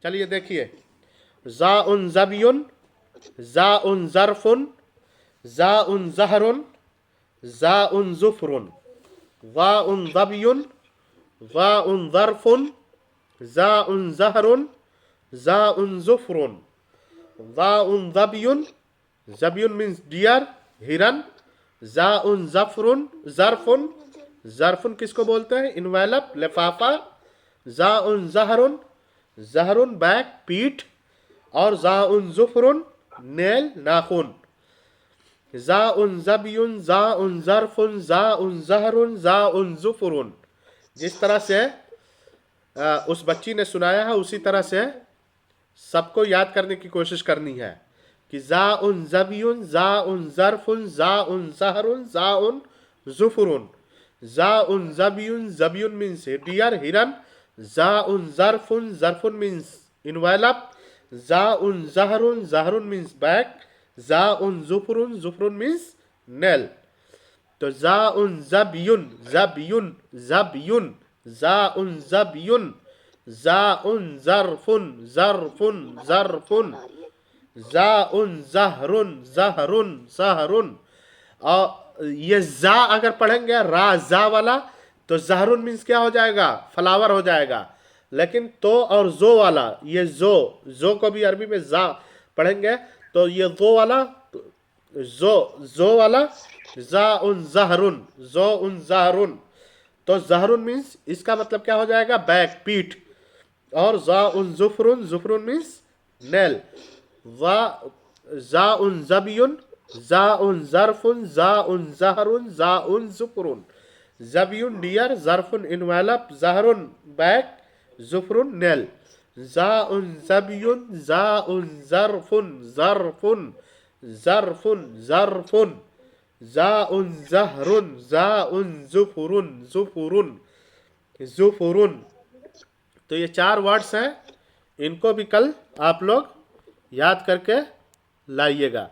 चलिए देखिए, ज़ाउन ज़बियुन, ज़ाउन ज़र्फ़ुन, ज़ाउन ज़हरुन, ज़ाउन ज़ुफ़रुन, ज़ाउन ज़बियुन, ज़ाउन ज़र्फ़ुन, ज़ाउन ज़हरुन, ज़ाउन ज़ुफ़रुन, ज़ाउन ज़बियुन, ज़बियुन मीन्स डियर, हिरन, ज़ाउन ज़फ़रुन, ज़र्फ़ुन, ज़र्फ़ुन किसको बोलते हैं? इन्वेलप, लिफाफा, ज़ाउन ज़हरुन, ज़हरुन बैक, पीठ, और ज़ाउन ज़ुफ़रुन, नेल, नाखून। ज़ाउन ज़बियुन, ज़ाउन ज़र्फ़ुन, ज़ाउन ज़हरुन, ज़ाउन ज़ुफ़रुन। जिस तरह से उस बच्ची ने सुनाया है उसी तरह से सबको याद करने की कोशिश करनी है कि ज़ाउन ज़बियुन, ज़ाउन ज़र्फ़ुन, ज़ाउन ज़हरुन, ज़ाउन ज़ुफ़रुन, ज़ाउन ज़बियुन, ज़बियुन मीन्स डियर, हिरन, ज़ाउन ज़र्फ़ुन, ज़र्फ़ुन मीन्स इन्वेलप, ज़ाउन ज़हरुन, ज़हरुन मीन्स बैक, ज़ाउन ज़ुफ़रुन, ज़ुफ़रुन मीन्स नेल। तो ज़ाउन ज़बियुन, ज़बियुन, ज़बियुन, ज़ाउन ज़बियुन, ज़ाउन ज़र्फ़ुन, ज़र्फ़ुन, ज़र्फ़ुन, ज़ाउन ज़हरुन, ज़हरुन, ज़हरुन। और ये ज़ा अगर पढ़ेंगे रा ज़ा वाला तो ज़हरुन मीन्स क्या हो जाएगा? फ्लावर हो जाएगा। लेकिन तो और जो वाला, ये जो को भी अरबी में ज़ा पढ़ेंगे तो ये जो वाला, जो वाला ज़ाउन ज़हरुन, ज़ोउन ज़हरुन, तो ज़हरुन मीन्स इसका मतलब क्या हो जाएगा? बैक, पीठ, और ज़ाउन ज़ुफ़रुन, ज़ुफ़रुन मीन्स नेल, ज़ाउन ज़बियुन, ज़ाउन ज़र्फ़ुन, ज़ाउन ज़हरुन, ज़ाउन ज़ुफ़रुन, ज़बियुन डियर, ज़र्फ़ुन इन्वेलप, ज़हरुन बैक, ज़ुफ़रुन नेल, ज़ाउन ज़बियुन, ज़ाउन ज़र्फ़ुन, ज़र्फ़ुन, ज़र्फ़ुन, ज़र्फ़ुन, ज़ाउन ज़हरुन, ज़ाउन ज़ुफ़रुन, ज़ुफ़रुन, ज़ुफ़रुन। तो ये 4 वर्ड्स हैं, इनको भी कल आप लोग याद करके लाइएगा।